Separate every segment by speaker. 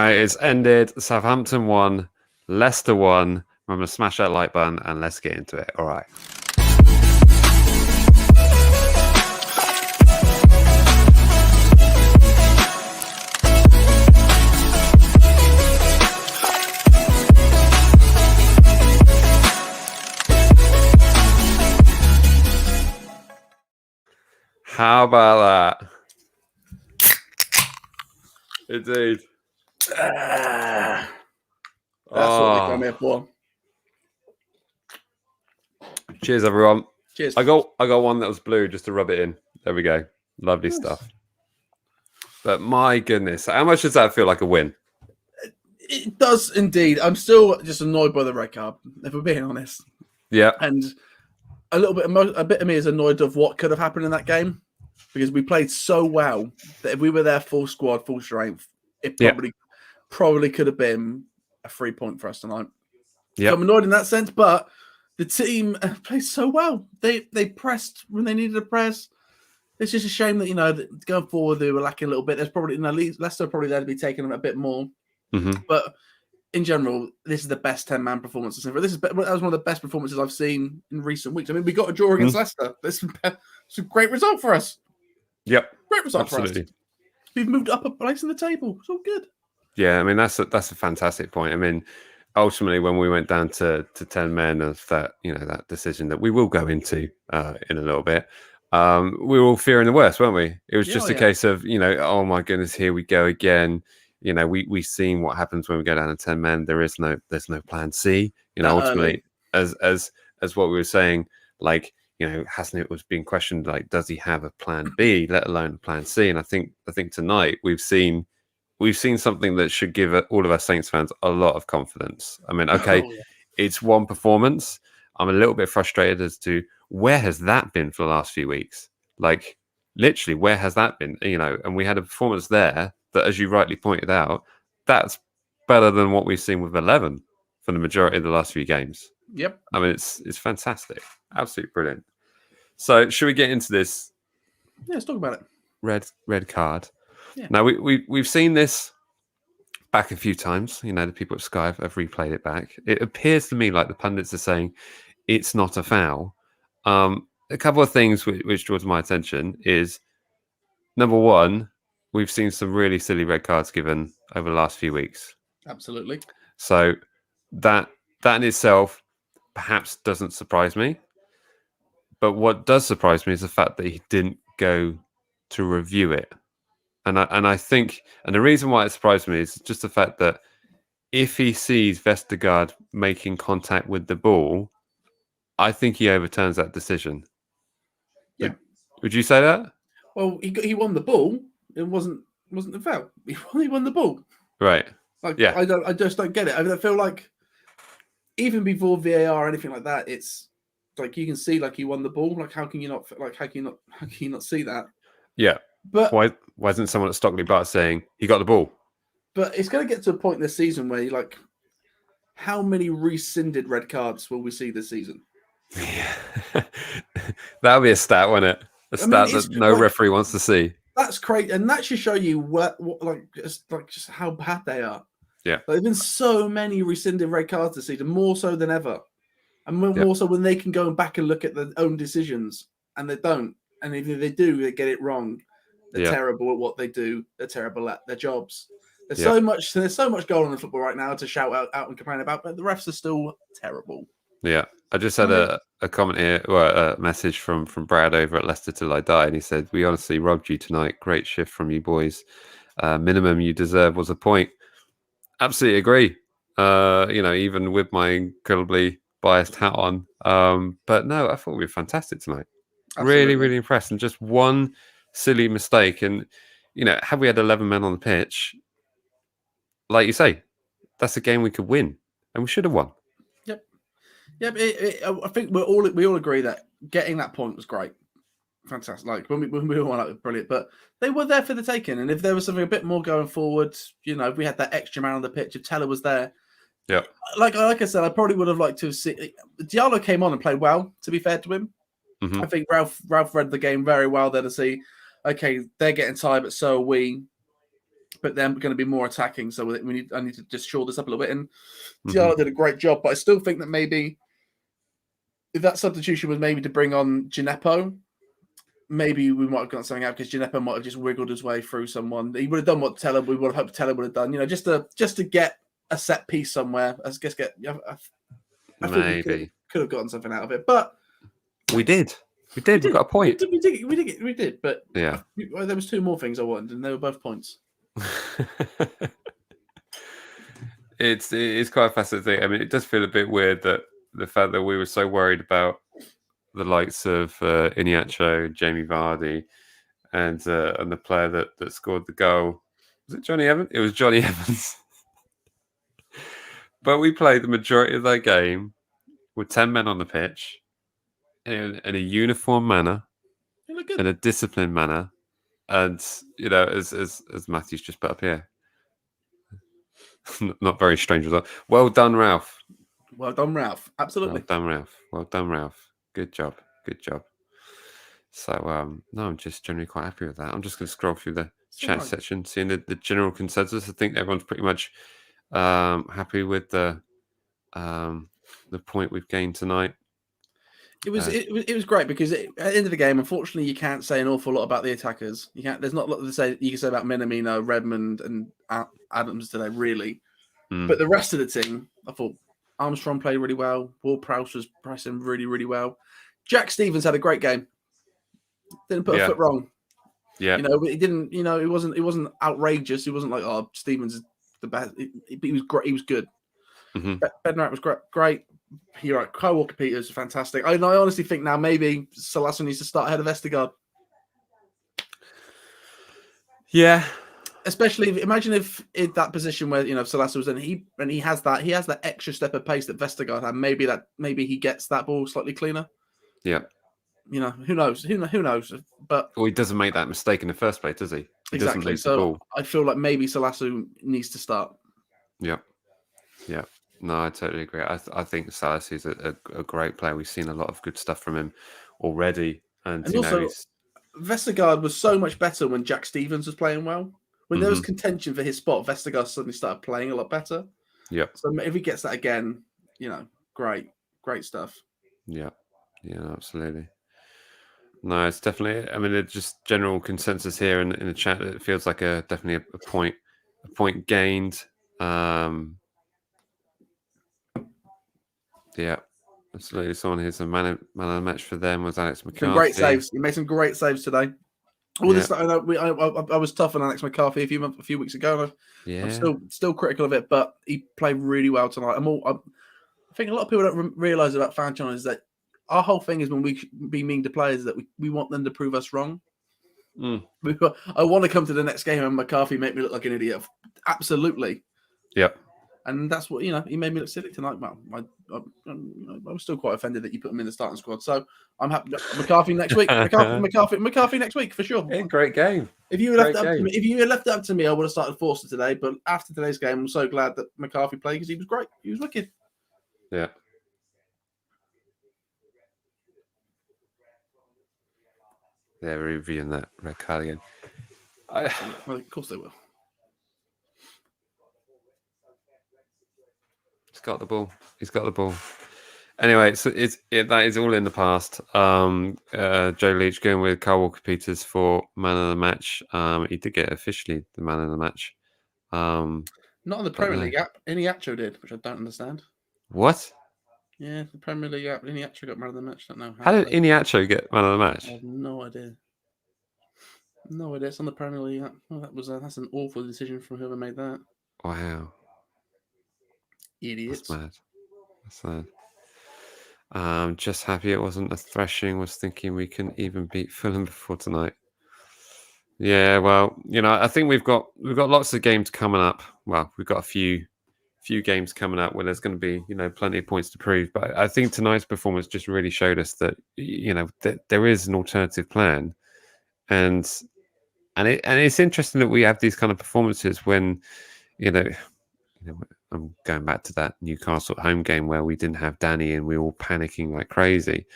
Speaker 1: right, it's ended. Southampton won. Leicester won. I'm going to smash that like button and let's get into it. All right. How about that? Indeed.
Speaker 2: That's what they come here for.
Speaker 1: Cheers, everyone.
Speaker 2: Cheers.
Speaker 1: I got one that was blue just to rub it in. There we go. Lovely stuff. But my goodness, how much does that feel like a win?
Speaker 2: It does indeed. I'm still just annoyed by the red card, if we're being honest.
Speaker 1: Yeah.
Speaker 2: And a bit of me is annoyed of what could have happened in that game, because we played so well that if we were there full squad, full strength, it probably could have been a 3 point for us tonight.
Speaker 1: Yeah.
Speaker 2: So I'm annoyed in that sense, but the team played so well. They pressed when they needed to press. It's just a shame that, that going forward they were lacking a little bit. There's probably Leicester probably there to be taking a bit more.
Speaker 1: Mm-hmm.
Speaker 2: But in general, this is the best 10-man performance. That was one of the best performances I've seen in recent weeks. I mean, we got a draw against Leicester. It's a great result for us.
Speaker 1: Yep.
Speaker 2: Great result for us. We've moved up a place in the table. It's all good.
Speaker 1: Yeah, I mean, that's a fantastic point. I mean, ultimately, when we went down to 10 men of that, that decision that we will go into in a little bit, we were all fearing the worst, weren't we? It was just a case of, oh my goodness, here we go again. We've seen what happens when we go down to 10 men. There's no plan C. Ultimately, as what we were saying, like, Hasn't was being questioned, like, does he have a plan B, let alone a plan C? And I think tonight we've seen something that should give all of us Saints fans a lot of confidence. I mean, okay, It's one performance. I'm a little bit frustrated as to where has that been for the last few weeks? Like, literally, where has that been? And we had a performance there that, as you rightly pointed out, that's better than what we've seen with 11 for the majority of the last few games.
Speaker 2: Yep.
Speaker 1: I mean, it's fantastic. Absolutely brilliant. So, should we get into this?
Speaker 2: Yeah, let's talk about it.
Speaker 1: Red card.
Speaker 2: Yeah.
Speaker 1: Now, we've seen this back a few times. The people at Sky have replayed it back. It appears to me like the pundits are saying it's not a foul. A couple of things which draws my attention is, number one, we've seen some really silly red cards given over the last few weeks.
Speaker 2: Absolutely.
Speaker 1: So that in itself perhaps doesn't surprise me. But what does surprise me is the fact that he didn't go to review it. And I think, and the reason why it surprised me is just the fact that if he sees Vestergaard making contact with the ball, I think he overturns that decision.
Speaker 2: Yeah.
Speaker 1: Would you say that?
Speaker 2: Well, he won the ball. It wasn't a foul. He won the ball.
Speaker 1: Right.
Speaker 2: Like, yeah. I just don't get it. I feel like even before VAR or anything like that, it's like you can see like he won the ball. Like how can you not see that?
Speaker 1: Yeah.
Speaker 2: But
Speaker 1: why isn't someone at Stockley Bar saying he got the ball?
Speaker 2: But it's going to get to a point this season where like, how many rescinded red cards will we see this season?
Speaker 1: Yeah. That'll be a stat, won't it? A stat that no referee wants to see.
Speaker 2: That's crazy, and that should show you just how bad they are.
Speaker 1: Yeah,
Speaker 2: there's been so many rescinded red cards this season, more so than ever, and more so when they can go back and look at their own decisions, and they don't. And if they do, they get it wrong. They're terrible at what they do. They're terrible at their jobs. There's so much going on in football right now to shout out and complain about, but the refs are still terrible.
Speaker 1: Yeah, I just had a comment here, a message from Brad over at Leicester Till I Die, and he said, "We honestly robbed you tonight. Great shift from you boys. Minimum you deserve was a point." Absolutely agree. Even with my incredibly biased hat on, but no, I thought we were fantastic tonight. Absolutely. Really, really impressed, and just one silly mistake, and had we had 11 men on the pitch, like you say, that's a game we could win, and we should have won.
Speaker 2: Yep. I think we all agree that getting that point was great, fantastic. Like when we all won, it was brilliant. But they were there for the taking, and if there was something a bit more going forward, if we had that extra man on the pitch, if Teller was there,
Speaker 1: yeah.
Speaker 2: Like I said, I probably would have liked to see. Diallo came on and played well. To be fair to him, I think Ralph read the game very well there to see. Okay, they're getting tired, but so are we. but they're going to be more attacking. So I need to just shore this up a little bit. And
Speaker 1: Mm-hmm.
Speaker 2: Diallo did a great job, but I still think that maybe if that substitution was maybe to bring on Gineppo, maybe we might have got something out because Gineppo might have just wiggled his way through someone. He would have done what we would have hoped Teller would have done. Just to get a set piece somewhere. I guess I think we could have gotten something out of it, but
Speaker 1: we did. We got a point.
Speaker 2: We did. But
Speaker 1: yeah,
Speaker 2: there was 2 more things I wanted, and they were both points.
Speaker 1: It's quite a fascinating thing. I mean, it does feel a bit weird that the fact that we were so worried about the likes of Iheanacho, Jamie Vardy, and the player that scored the goal. Was it Johnny Evans? It was Johnny Evans. But we played the majority of that game with 10 men on the pitch in a uniform manner, in a disciplined manner, and as Matthew's just put up here, not very strange result. Well done, Ralph.
Speaker 2: Well done, Ralph. Absolutely.
Speaker 1: Well done, Ralph. Good job. So no, I'm just generally quite happy with that. I'm just going to scroll through the chat section, seeing the general consensus. I think everyone's pretty much happy with the point we've gained tonight.
Speaker 2: It was great because at the end of the game, unfortunately, you can't say an awful lot about the attackers. You can't. There's not a lot to say. You can say about Minamino, Redmond, and Adams today, really. But the rest of the team, I thought Armstrong played really well. Ward-Prowse was pressing really, really well. Jack Stevens had a great game. Didn't put a foot wrong.
Speaker 1: Yeah.
Speaker 2: He didn't. It wasn't outrageous. It wasn't like, oh, Stevens is the best. He was great. He was good.
Speaker 1: Mm-hmm.
Speaker 2: Bednarek was great. You're right. Kyle Walker-Peters was fantastic. I honestly think now maybe Salasso needs to start ahead of Vestergaard.
Speaker 1: Yeah.
Speaker 2: Especially imagine if in that position where Salasso was in, he has that extra step of pace that Vestergaard had. Maybe he gets that ball slightly cleaner.
Speaker 1: Yeah.
Speaker 2: Who knows? Who knows? But
Speaker 1: he doesn't make that mistake in the first place, does he?
Speaker 2: Exactly. So I feel like maybe Salasso needs to start.
Speaker 1: Yeah. Yeah. No, I totally agree. I think Salasso is a great player. We've seen a lot of good stuff from him already, and also
Speaker 2: Vestergaard was so much better when Jack Stevens was playing well. When there was contention for his spot, Vestergaard suddenly started playing a lot better.
Speaker 1: Yeah.
Speaker 2: So if he gets that again, great stuff.
Speaker 1: Yeah. Yeah, absolutely. No, it's definitely. I mean, it's just general consensus here in the chat. It feels like definitely a point gained. Yeah, absolutely. Someone who's a man of the match for them was Alex McCarthy.
Speaker 2: Some great saves. He made some great saves today. I was tough on Alex McCarthy a few weeks ago. I'm still critical of it, but he played really well tonight. I think a lot of people don't realise about fan channel is that our whole thing is when we be mean to players that we want them to prove us wrong. I want to come to the next game and McCarthy make me look like an idiot. Absolutely.
Speaker 1: Yep.
Speaker 2: And that's what, he made me look silly tonight. Well, I was still quite offended that you put him in the starting squad. So I'm happy. McCarthy next week. McCarthy next week for sure.
Speaker 1: Yeah, great game.
Speaker 2: If you had left it up to me, I would have started Forster today. But after today's game, I'm so glad that McCarthy played because he was great. He was wicked.
Speaker 1: Yeah. They're reviewing that red card again.
Speaker 2: Well, of course they will.
Speaker 1: He's got the ball. Anyway, so that is all in the past. Joe Leach going with Kyle Walker-Peters for man of the match. He did get officially the man of the match.
Speaker 2: Not on the Premier League app. Iheanacho did, which I don't understand.
Speaker 1: What?
Speaker 2: Yeah, the Premier League app. Iheanacho got man of the match. I don't know
Speaker 1: how did Iheanacho get man of the match?
Speaker 2: I have no idea. No idea. It's on the Premier League app. Oh, that's an awful decision from whoever made that.
Speaker 1: Wow.
Speaker 2: Idiots.
Speaker 1: That's mad. Just happy it wasn't a thrashing. Was thinking we couldn't even beat Fulham before tonight. Yeah, well, I think we've got lots of games coming up. Well, we've got a few games coming up where there's going to be plenty of points to prove. But I think tonight's performance just really showed us that that there is an alternative plan, and it's interesting that we have these kind of performances when I'm going back to that Newcastle home game where we didn't have Danny and we were all panicking like crazy.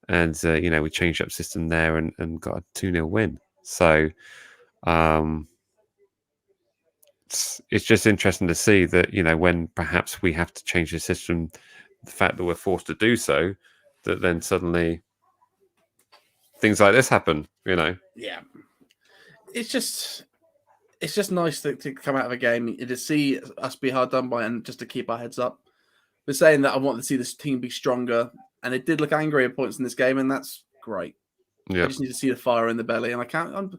Speaker 1: And, we changed up system there and got a 2-0 win. So, it's just interesting to see that, when perhaps we have to change the system, the fact that we're forced to do so, that then suddenly things like this happen.
Speaker 2: Yeah, it's just nice to come out of a game and to see us be hard done by, and just to keep our heads up. We're saying that I want to see this team be stronger, and it did look angry at points in this game, and that's great. I just need to see the fire in the belly, and I can't.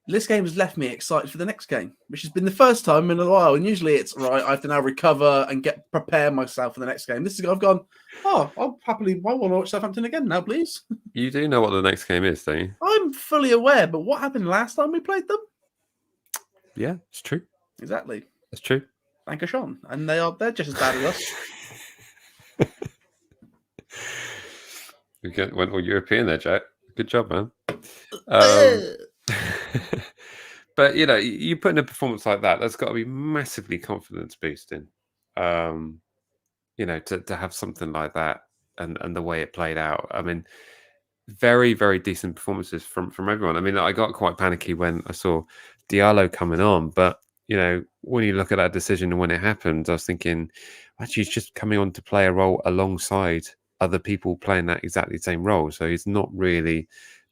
Speaker 2: This game has left me excited for the next game, which has been the first time in a while. And usually it's right. I have to now recover and prepare myself for the next game. I've gone, I want to watch Southampton again now, please.
Speaker 1: You do know what the next game is, don't you?
Speaker 2: I'm fully aware, but what happened last time we played them?
Speaker 1: Yeah, it's true.
Speaker 2: Exactly.
Speaker 1: It's true.
Speaker 2: Thank you, Sean. And they're just as bad as us.
Speaker 1: You went all European there, Jack. Good job, man. But you put in a performance like that, that's got to be massively confidence boosting. To have something like that and the way it played out. I mean, very, very decent performances from everyone. I mean, I got quite panicky when I saw Diallo coming on, but when you look at that decision and when it happened, I was thinking, actually, he's just coming on to play a role alongside other people playing that exactly same role. So he's not really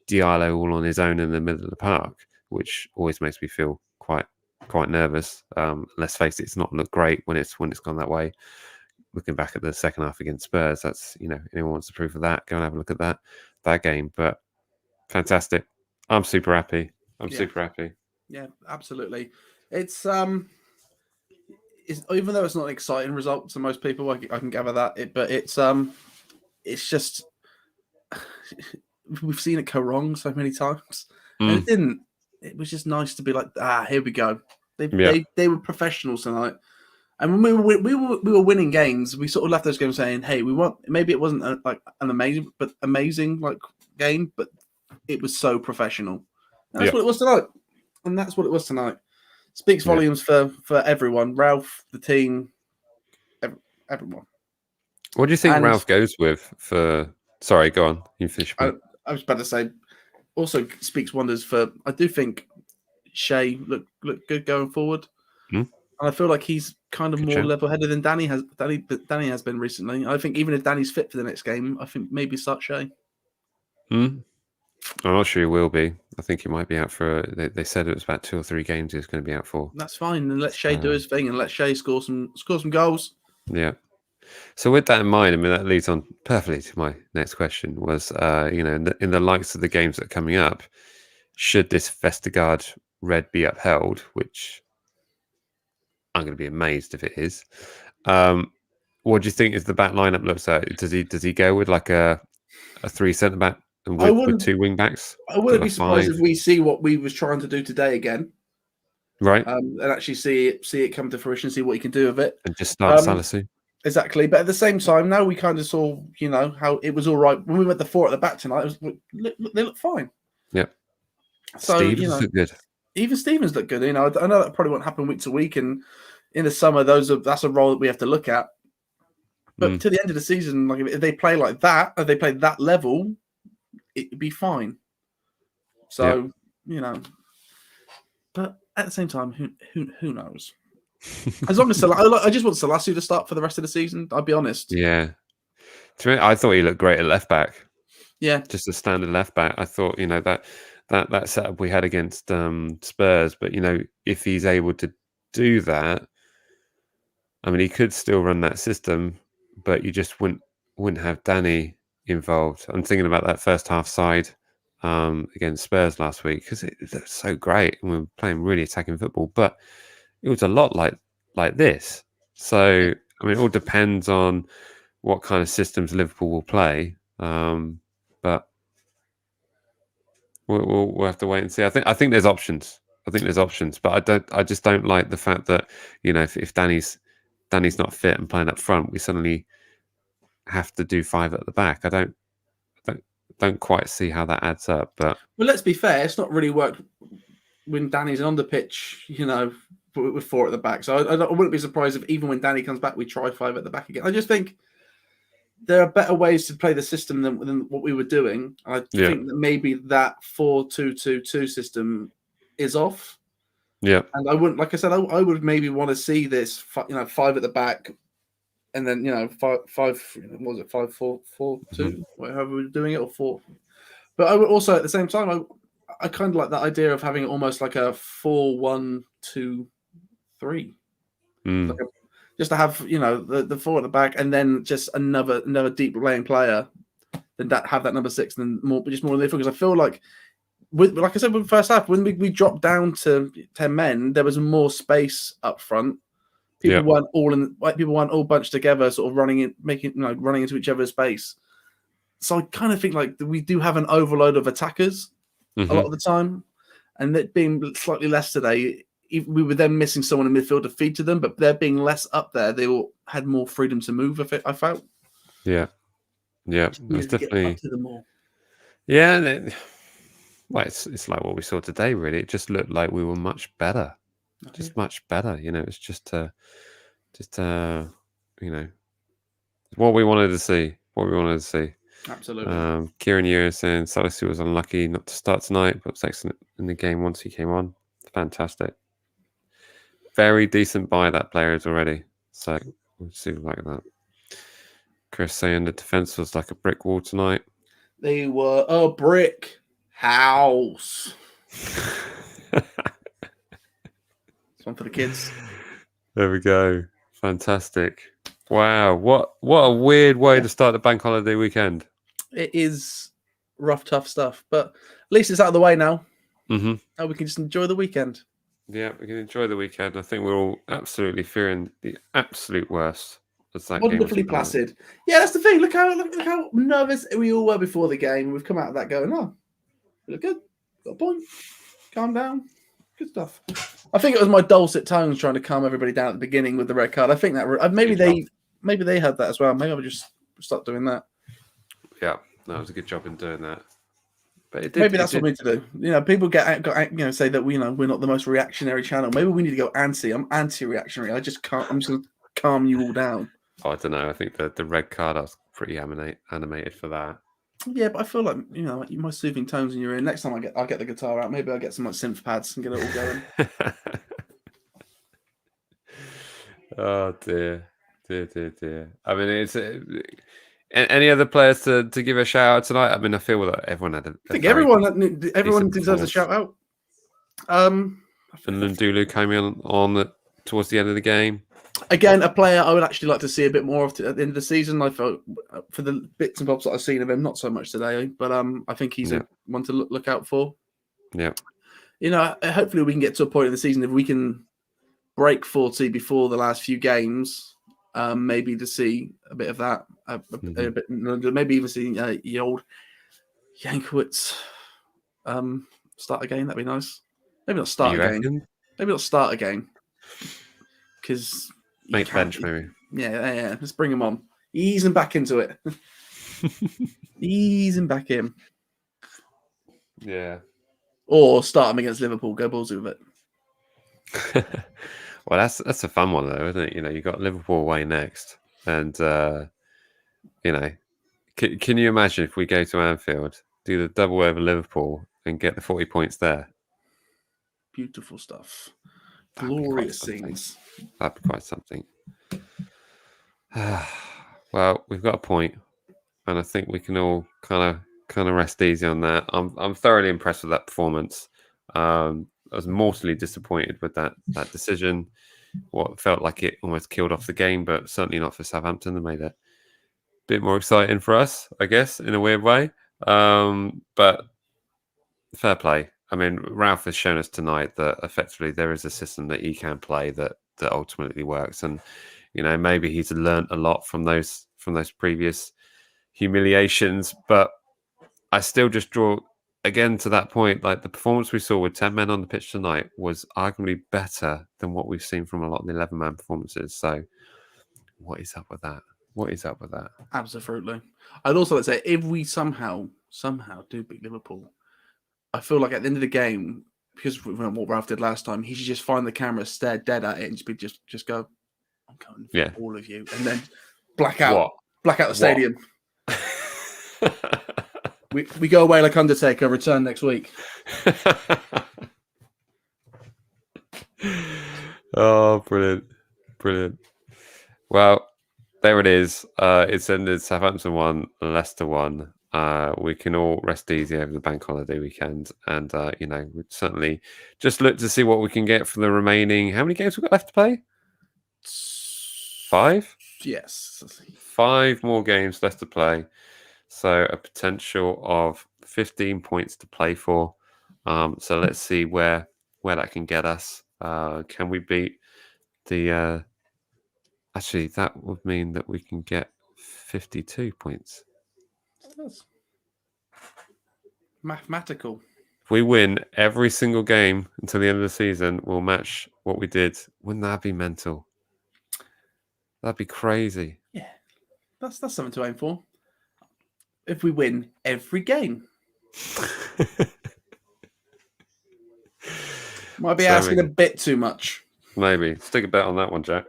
Speaker 1: Diallo all on his own in the middle of the park, which always makes me feel quite nervous. Let's face it, it's not looked great when it's gone that way. Looking back at the second half against Spurs, that's anyone wants to prove of that, go and have a look at that game. But fantastic. I'm super happy. Super happy.
Speaker 2: Yeah, absolutely. It's even though it's not an exciting result to most people, I can gather that. But it's just we've seen it go wrong so many times, and it didn't. It was just nice to be like, here we go. They were professionals tonight, and when we were winning games, we sort of left those games saying, hey, we want. Maybe it wasn't an amazing game, but it was so professional. And that's what it was tonight, and that's what it was tonight. Speaks volumes for everyone. Ralph, the team, everyone.
Speaker 1: What do you think Ralph goes with for? Sorry, go on. You finish.
Speaker 2: I was about to say. Also speaks wonders for. I do think Shea look good going forward, and I feel like he's kind of more level-headed than Danny has. Danny has been recently. I think even if Danny's fit for the next game, I think maybe start Shea.
Speaker 1: I'm not sure he will be. I think he might be out for. They said it was about 2 or 3 games he was going to be out for.
Speaker 2: That's fine, and let Shea do his thing, and let Shea score some goals.
Speaker 1: Yeah. So with that in mind, I mean that leads on perfectly to my next question. Was in the likes of the games that are coming up, should this Vestergaard red be upheld? Which I'm going to be amazed if it is. What do you think is the back lineup looks like? Does he go with like a 3 centre back and with 2 wing backs?
Speaker 2: I wouldn't be surprised if we see what we was trying to do today again,
Speaker 1: right?
Speaker 2: And actually see it come to fruition, see what he can do with it,
Speaker 1: and just start Salisu.
Speaker 2: Exactly, but at the same time, now we kind of saw, how it was all right when we went the 4 at the back tonight. They look fine.
Speaker 1: Yeah.
Speaker 2: So
Speaker 1: Stevens look good.
Speaker 2: Even Stevens look good. I know that probably won't happen week to week, and in the summer, that's a role that we have to look at. But to the end of the season, like if they play like that, if they play that level, it'd be fine. So but at the same time, who knows? As long as I just want Salisu to start for the rest of the season. I'll be honest.
Speaker 1: Yeah, to me, I thought he looked great at left back.
Speaker 2: Yeah,
Speaker 1: just a standard left back. I thought that setup we had against Spurs, but if he's able to do that, I mean, he could still run that system, but you just wouldn't have Danny involved. I'm thinking about that first half side against Spurs last week because it looked so great and we were playing really attacking football, but it was a lot like this. So, I mean, it all depends on what kind of systems Liverpool will play. But we'll have to wait and see. I think there's options. But I just don't like the fact that if Danny's not fit and playing up front, we suddenly have to do 5 at the back. I don't quite see how that adds up. But
Speaker 2: let's be fair, it's not really worked when Danny's on the pitch. With 4 at the back. So I wouldn't be surprised if even when Danny comes back, we try 5 at the back again. I just think there are better ways to play the system than what we were doing. I think that maybe that 4-2-2-2 system is off.
Speaker 1: Yeah.
Speaker 2: And I wouldn't, like I said, I would maybe want to see this, 5 at the back, and then five. What was it 5-4-4-2? However we're doing it, or 4. But I would also at the same time, I kind of like that idea of having almost like a 4-1-2-3, like just to have the 4 at the back, and then just another deep laying player, then have that number 6, and more in the because I feel like. Like I said, with the first half, when we dropped down to 10 men, there was more space up front. People weren't all bunched together, sort of running into each other's space. So I kind of think like we do have an overload of attackers a lot of the time, and it being slightly less today, we were then missing someone in midfield to feed to them. But there being less up there, they all had more freedom to move. I felt.
Speaker 1: Yeah, there's definitely
Speaker 2: get to them more.
Speaker 1: Yeah. Well, it's like what we saw today, really. It just looked like we were much better. Just much better. It's just what we wanted to see.
Speaker 2: Absolutely.
Speaker 1: Kieran Ewers saying Salisu was unlucky not to start tonight, but was excellent in the game once he came on. Fantastic. Very decent buy that player is already. So we'll see like that. Chris saying the defense was like a brick wall tonight.
Speaker 2: They were a brick house. It's one for the kids.
Speaker 1: There we go. Fantastic. Wow. What a weird way to start the bank holiday weekend.
Speaker 2: It is rough, tough stuff. But at least it's out of the way now.
Speaker 1: Mm-hmm.
Speaker 2: Now we can just enjoy the weekend.
Speaker 1: Yeah, we can enjoy the weekend. I think we're all absolutely fearing the absolute worst.
Speaker 2: Wonderfully placid. Yeah, that's the thing. Look how nervous we all were before the game. We've come out of that going, oh, we look good. Got a point. Calm down. Good stuff. I think it was my dulcet tones trying to calm everybody down at the beginning with the red card. I think that maybe they had that as well. Maybe I would just start doing that.
Speaker 1: Yeah, that was a good job in doing that. But
Speaker 2: maybe that's what we need to do. People say that we're not the most reactionary channel. Maybe we need to go anti. I'm anti-reactionary. I'm just going to calm you all down.
Speaker 1: Oh, I don't know. I think the red card, I was pretty animated for that.
Speaker 2: Yeah, but I feel like my soothing tones in your ear. Next time I'll get the guitar out. Maybe I'll get some synth pads and get it all going.
Speaker 1: Oh dear. I mean, it's any other players to give a shout out tonight? I mean, I feel that everyone had
Speaker 2: I think everyone deserves a shout out.
Speaker 1: And Lundulu came on towards the end of the game.
Speaker 2: Again, a player I would actually like to see a bit more of at the end of the season. I felt for the bits and bobs that I've seen of him, not so much today, but I think he's one to look out for.
Speaker 1: Yeah.
Speaker 2: Hopefully we can get to a point in the season if we can break 40 before the last few games, maybe to see a bit of that, a bit, maybe even see the old Yankiewicz start a game. That'd be nice. Maybe not start a game. Maybe not start a game because.
Speaker 1: Make bench, maybe.
Speaker 2: Yeah. Let's bring him on. Ease him back into it. Ease him back in.
Speaker 1: Yeah.
Speaker 2: Or start him against Liverpool. Go balls with
Speaker 1: it. Well, that's a fun one though, isn't it? You've got Liverpool away next, and can you imagine if we go to Anfield, do the double over Liverpool, and get the 40 points there?
Speaker 2: Beautiful stuff. Glorious scenes.
Speaker 1: That'd be quite something. Well, we've got a point, and I think we can all kind of rest easy on that. I'm thoroughly impressed with that performance. I was mortally disappointed with that decision. What felt like it almost killed off the game, but certainly not for Southampton. They made it a bit more exciting for us, I guess, in a weird way. But fair play. I mean, Ralph has shown us tonight that effectively there is a system that he can play that ultimately works, and maybe he's learned a lot from those previous humiliations. But I still just draw again to that point, like the performance we saw with 10 men on the pitch tonight was arguably better than what we've seen from a lot of the 11-man performances. So, what is up with that?
Speaker 2: Absolutely. I'd also like to say if we somehow do beat Liverpool, I feel like at the end of the game, because of what Ralph did last time, he should just find the camera, stare dead at it, and just go, "I'm coming for all of you," and then black out the stadium. we go away like Undertaker, return next week.
Speaker 1: Oh, brilliant. Brilliant. Well, there it is. It's ended Southampton 1, Leicester 1. We can all rest easy over the bank holiday weekend. And, we'd certainly just look to see what we can get for the remaining. How many games we've got left to play? 5?
Speaker 2: Yes.
Speaker 1: 5 more games left to play. So a potential of 15 points to play for. So let's see where that can get us. Can we beat the... Actually, that would mean that we can get 52 points.
Speaker 2: That's mathematical.
Speaker 1: If we win every single game until the end of the season, we'll match what we did. Wouldn't that be mental? That'd be crazy.
Speaker 2: Yeah, that's something to aim for. If we win every game. Might be asking a bit too much.
Speaker 1: Maybe. Stick a bet on that one, Jack.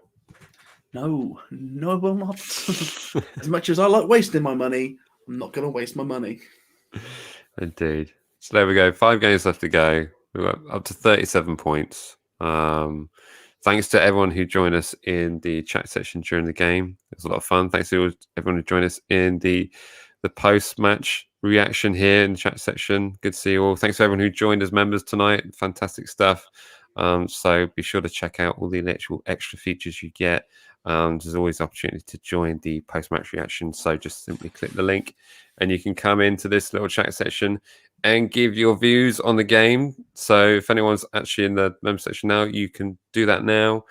Speaker 2: No, I will not. As much as I like wasting my money, I'm not going to waste my money.
Speaker 1: Indeed. So there we go. 5 games left to go. We're up to 37 points. Thanks to everyone who joined us in the chat section during the game. It was a lot of fun. Thanks to everyone who joined us in the post-match reaction here in the chat section. Good to see you all. Thanks to everyone who joined as members tonight. Fantastic stuff. So be sure to check out all the actual extra features you get. There's always the opportunity to join the post-match reaction. So just simply click the link and you can come into this little chat section and give your views on the game. So if anyone's actually in the member section now, you can do that now.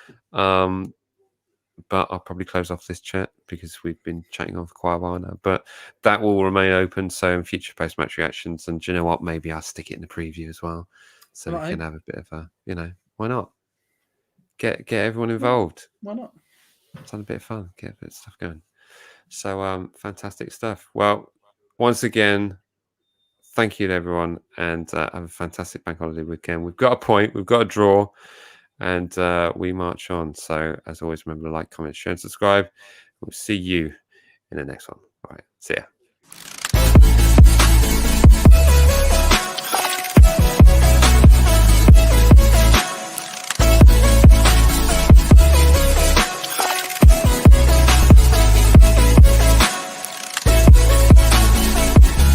Speaker 1: But I'll probably close off this chat because we've been chatting on for quite a while now. But that will remain open. So in future post-match reactions, and do you know what? Maybe I'll stick it in the preview as well. So we can have a bit of a, why not? Get everyone involved.
Speaker 2: Why not?
Speaker 1: It's a bit of fun. Get a bit of stuff going. So fantastic stuff. Well, once again, thank you to everyone, and have a fantastic bank holiday weekend. We've got a point, we've got a draw, and we march on. So as always, remember to like, comment, share, and subscribe. We'll see you in the next one. All right, see ya.